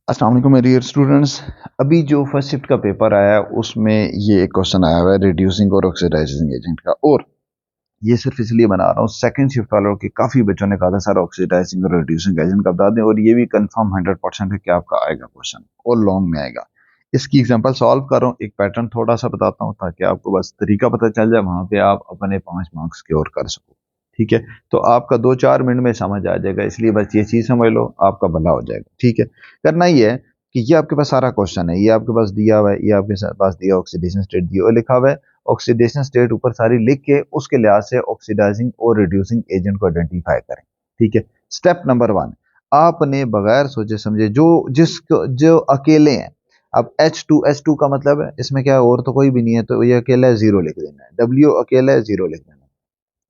अस्सलाम वालेकुम मेरे डियर स्टूडेंट्स। अभी जो फर्स्ट शिफ्ट का पेपर आया है उसमें ये एक क्वेश्चन आया हुआ है रिड्यूसिंग और ऑक्सीडाइजिंग एजेंट का, और ये सिर्फ इसलिए बना रहा हूँ सेकंड शिफ्ट वालों के काफ़ी बच्चों ने कहा था सर ऑक्सीडाइजिंग और रिड्यूसिंग एजेंट का बता दें, और ये भी कंफर्म 100% है कि आपका आएगा क्वेश्चन और लॉन्ग में आएगा। इसकी एग्जांपल सॉल्व कर रहा हूँ, एक पैटर्न थोड़ा सा बताता हूँ ताकि आपको बस तरीका पता चल जाए, वहां पे आप अपने 5 मार्क्स स्कोर कर सको। ठीक है, तो आपका 2-4 मिनट में समझ आ जाएगा, इसलिए बस ये चीज़ समझ लो, आपका भला हो जाएगा। ठीक है, करना ही है कि ये आपके पास सारा क्वेश्चन है, ये आपके पास दिया हुआ है, ये आपके पास दिया ऑक्सीडेशन स्टेट दिया और लिखा हुआ है ऑक्सीडेशन स्टेट ऊपर सारी लिख के उसके लिहाज से ऑक्सीडाइजिंग और रिड्यूसिंग एजेंट को आइडेंटिफाई करें। ठीक है, स्टेप नंबर 1, आपने बगैर सोचे समझे जो अकेले हैं, अब H2 का मतलब है इसमें क्या है, और तो कोई भी नहीं है, तो ये अकेला है, 0 लिख देना है। W अकेला है, 0 लिख देना है।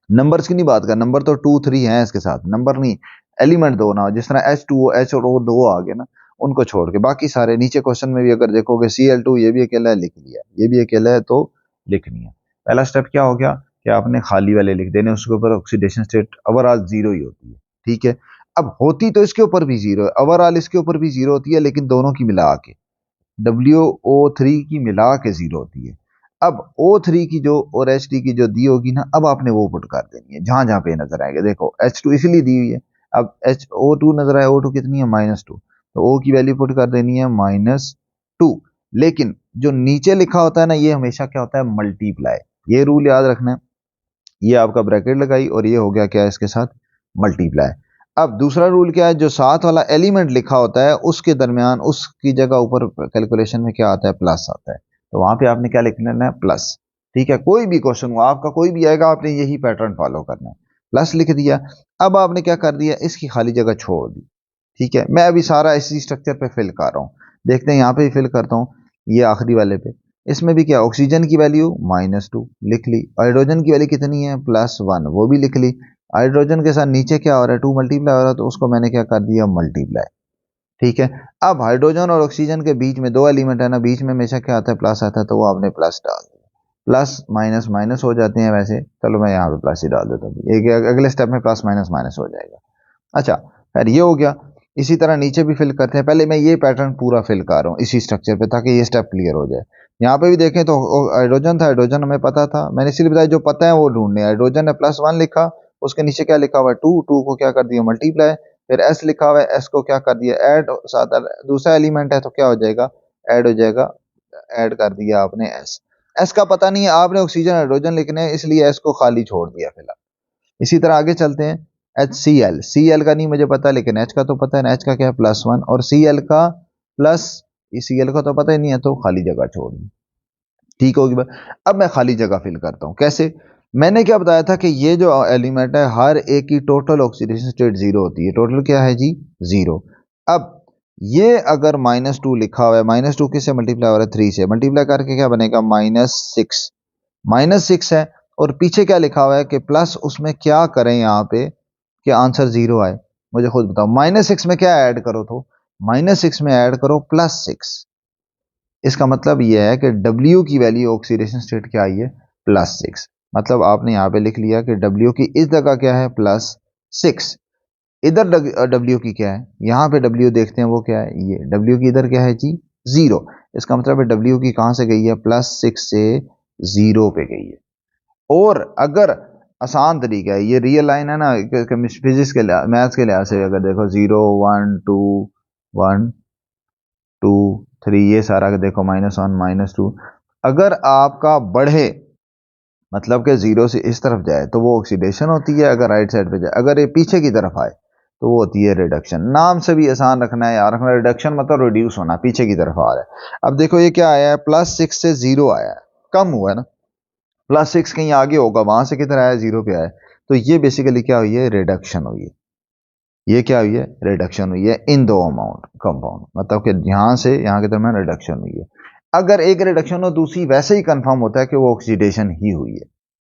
नंबर्स की नहीं बात कर, नंबर तो 2-3 है इसके साथ, नंबर नहीं, एलिमेंट दो ना, जिस तरह H2O H और O दो आ गए ना, उनको छोड़ के बाकी सारे नीचे क्वेश्चन में भी अगर देखोगे Cl2 ये भी अकेला है, लिख लिया, ये भी अकेला है तो लिखनी है। पहला स्टेप क्या हो गया कि आपने खाली वाले लिख देने, उसके ऊपर ऑक्सीडेशन स्टेट ओवरऑल 0 ही होती है। ठीक है, अब होती तो इसके ऊपर भी 0 है, ओवरऑल इसके ऊपर भी 0 होती है, लेकिन दोनों की मिला के WO3 की मिला के 0 होती है। अब O3 की जो और H3 की जो दी होगी ना, अब आपने वो पुट कर देनी है जहां जहां पे नजर आएगा। देखो H2 इसलिए दी हुई है, अब HO2 नजर आए, O2 कितनी है -2, तो O की वैल्यू पुट कर देनी है -2। लेकिन जो नीचे लिखा होता है ना, ये हमेशा क्या होता है, मल्टीप्लाई। ये रूल याद रखना है, ये आपका ब्रैकेट लगाई और ये हो गया क्या इसके साथ, मल्टीप्लाई। अब दूसरा रूल क्या है, जो साथ वाला एलिमेंट लिखा होता है उसके दरमियान उसकी जगह ऊपर कैलकुलेशन में क्या आता है, प्लस आता है, तो वहां पे आपने क्या लिख लेना है, प्लस। ठीक है, कोई भी क्वेश्चन हो आपका, कोई भी आएगा, आपने यही पैटर्न फॉलो करना है, प्लस लिख दिया। अब आपने क्या कर दिया, इसकी खाली जगह छोड़ दी। ठीक है, मैं अभी सारा इसी स्ट्रक्चर पे फिल कर रहा हूँ, देखते हैं यहाँ पे फिल करता हूँ, ये आखिरी वाले पे। इसमें भी क्या, ऑक्सीजन की वैल्यू -2 लिख ली, हाइड्रोजन की वैल्यू कितनी है, +1, वो भी लिख ली। हाइड्रोजन के साथ नीचे क्या हो रहा है, 2 मल्टीप्लाई हो रहा है, तो उसको मैंने क्या कर दिया, मल्टीप्लाई। ठीक है, अब हाइड्रोजन और ऑक्सीजन के बीच में दो एलिमेंट है ना, बीच में हमेशा क्या आता है, प्लस आता है, तो वो आपने प्लस डाल दिया। प्लस माइनस माइनस हो जाते हैं वैसे, चलो मैं यहाँ पे प्लस ही डाल देता हूँ, एक अगले स्टेप में प्लस माइनस माइनस हो जाएगा। अच्छा, खैर ये हो गया। इसी तरह नीचे भी फिल करते हैं, पहले मैं ये पैटर्न पूरा फिल कर रहा हूँ इसी स्ट्रक्चर पे, ताकि ये स्टेप क्लियर हो जाए। यहाँ पे भी देखें तो हाइड्रोजन था, हाइड्रोजन हमें पता था, मैंने इसीलिए बताया जो पता है वो ढूंढने। हाइड्रोजन है, +1 लिखा, उसके नीचे क्या लिखा हुआ है, 2 को क्या कर दिया, मल्टीप्लाई। फिर S लिखा हुआ है, S को क्या कर दिया, ऐड, साथ दूसरा एलिमेंट है तो क्या हो जाएगा, ऐड हो जाएगा, ऐड कर दिया आपने S का पता नहीं है, आपने ऑक्सीजन हाइड्रोजन लिखने हैं, इसलिए S को खाली छोड़ दिया फिलहाल। इसी तरह आगे चलते हैं, Cl का नहीं मुझे पता, लेकिन H का तो पता है, H का क्या है, +1, और Cl का प्लस, Cl का तो पता ही नहीं है, तो खाली जगह छोड़ दी। ठीक होगी बात। अब मैं खाली जगह फिल करता हूं, कैसे, मैंने क्या बताया था कि ये जो एलिमेंट है हर एक की टोटल ऑक्सीडेशन स्टेट 0 होती है, टोटल क्या है जी, 0। अब ये अगर -2 लिखा हुआ है, -2 किससे मल्टीप्लाई हो रहा है, 3 से मल्टीप्लाई करके क्या बनेगा, -6, -6 है। और पीछे क्या लिखा हुआ है कि प्लस, उसमें क्या करें यहाँ पे कि आंसर 0 आए, मुझे खुद बताओ। -6 में क्या ऐड करो, तो -6 में ऐड करो +6। इसका मतलब यह है कि W की वैल्यू ऑक्सीडेशन स्टेट क्या आई है, +6। मतलब आपने यहाँ पे लिख लिया कि W की इस जगह क्या है, +6। इधर W की क्या है, यहाँ पे W देखते हैं वो क्या है, ये W की इधर क्या है जी, 0। इसका मतलब है W की कहाँ से गई है, +6 से 0 पे गई है। और अगर आसान तरीका है, ये रियल लाइन है ना, फिजिक्स के मैथ्स के लिहाज से अगर देखो, 0 1 2 1 2 3, ये सारा देखो, -1 -2, अगर आपका बढ़े मतलब कि 0 से इस तरफ जाए तो वो ऑक्सीडेशन होती है, अगर राइट साइड पे जाए, अगर ये पीछे की तरफ आए तो वो होती है रिडक्शन। नाम से भी आसान रखना है यार, रखना, रिडक्शन मतलब रिड्यूस होना, पीछे की तरफ आ रहा है। अब देखो ये क्या आया है, +6 से 0 आया है, कम हुआ है ना, +6 कहीं आगे होगा, वहां से किधर आया, 0 पे आया, तो ये बेसिकली क्या हुई है, रिडक्शन हुई है। ये क्या हुई है, रिडक्शन हुई है इन दो अमाउंट कंपाउंड, मतलब कि यहां से यहां के दरमियान रिडक्शन हुई है। अगर एक रिडक्शन हो, दूसरी वैसे ही कंफर्म होता है कि वो ऑक्सीडेशन ही हुई है।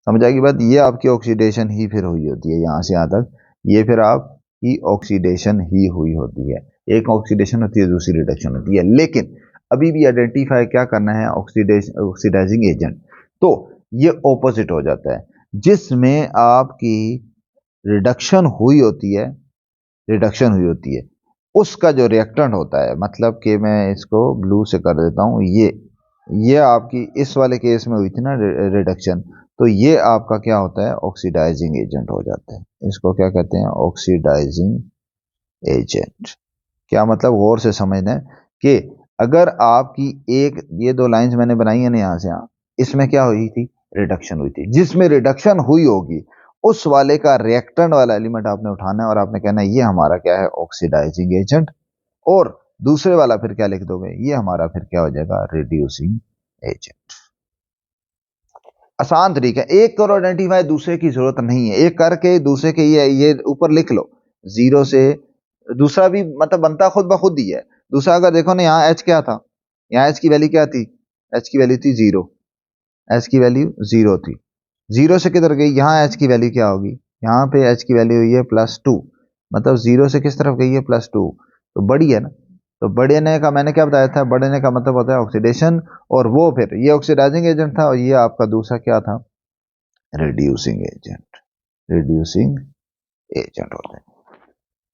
समझ आएगी बात, ये आपकी ऑक्सीडेशन ही फिर हुई होती है, यहां से यहां तक ये फिर आपकी ऑक्सीडेशन ही हुई होती है। एक ऑक्सीडेशन होती है, दूसरी रिडक्शन होती है, लेकिन अभी भी आइडेंटिफाई क्या करना है, ऑक्सीडाइजिंग एजेंट। तो ये ऑपोजिट हो जाता है, जिसमें आपकी रिडक्शन हुई होती है, रिडक्शन हुई होती है, उसका जो रिएक्टेंट होता है, मतलब कि मैं इसको ब्लू से कर देता हूँ, ये आपकी इस वाले केस में हुई थी ना रिडक्शन, तो ये आपका क्या होता है, ऑक्सीडाइजिंग एजेंट हो जाता है। इसको क्या कहते हैं, ऑक्सीडाइजिंग एजेंट। क्या मतलब, गौर से समझना है कि अगर आपकी एक ये दो लाइंस मैंने बनाई है ना यहाँ से यहाँ, इसमें क्या हुई थी, रिडक्शन हुई थी, जिसमें रिडक्शन हुई होगी उस वाले का रिएक्टेंट वाला एलिमेंट आपने उठाना है और आपने कहना है ये हमारा क्या है, ऑक्सीडाइजिंग एजेंट। और दूसरे वाला फिर क्या लिख दोगे, ये हमारा फिर क्या हो जाएगा, रिड्यूसिंग एजेंट। आसान तरीका है, एक करो आइडेंटिफाई, दूसरे की जरूरत नहीं है, एक करके दूसरे के ये ऊपर लिख लो जीरो से। दूसरा भी मतलब बनता खुद ब खुद ही है। दूसरा अगर देखो ना, यहाँ एच क्या था, यहाँ एच की वैल्यू क्या थी, एच की वैल्यू थी जीरो, एच की वैल्यू जीरो थी। जीरो से किधर गई, यहाँ एच की वैल्यू क्या होगी, यहाँ पे एच की वैल्यू हुई है +2, मतलब जीरो से किस तरफ गई है, +2, तो बड़ी है ना। तो बढ़ने का मैंने क्या बताया था, बढ़ने का मतलब होता है ऑक्सीडेशन, और वो फिर ये ऑक्सीडाइजिंग एजेंट था, और ये आपका दूसरा क्या था, रिड्यूसिंग एजेंट। रिड्यूसिंग एजेंट होते हैं।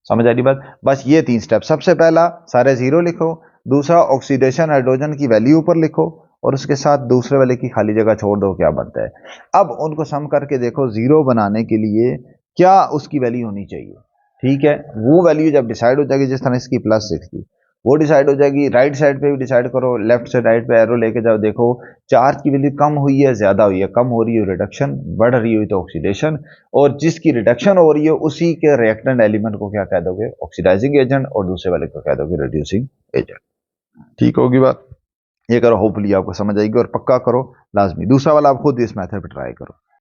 समझ आ रही बात, बस ये 3 स्टेप। सबसे पहला सारे जीरो लिखो, दूसरा ऑक्सीडेशन हाइड्रोजन की वैल्यू ऊपर लिखो, और उसके साथ दूसरे वाले की खाली जगह छोड़ दो, क्या बनता है। अब उनको सम करके देखो, जीरो बनाने के लिए क्या उसकी वैल्यू होनी चाहिए। ठीक है, वो वैल्यू जब डिसाइड हो जाएगी, जिस तरह इसकी +6 थी, वो डिसाइड हो जाएगी। राइट साइड पे भी डिसाइड करो, लेफ्ट से राइट पे एरो लेके जाओ, देखो चार्ज की वैल्यू कम हुई है, ज्यादा हुई है, कम हो रही है रिडक्शन, बढ़ रही हुई तो ऑक्सीडेशन, और जिसकी रिडक्शन हो रही है उसी के रिएक्टेंट एलिमेंट को क्या कह दोगे, ऑक्सीडाइजिंग एजेंट, और दूसरे वाले को कह दोगे रिड्यूसिंग एजेंट। ठीक होगी बात, ये करो, होपफुली आपको समझ आएगी, और पक्का करो लाजमी। दूसरा वाला आप खुद इस मेथड पे ट्राई करो।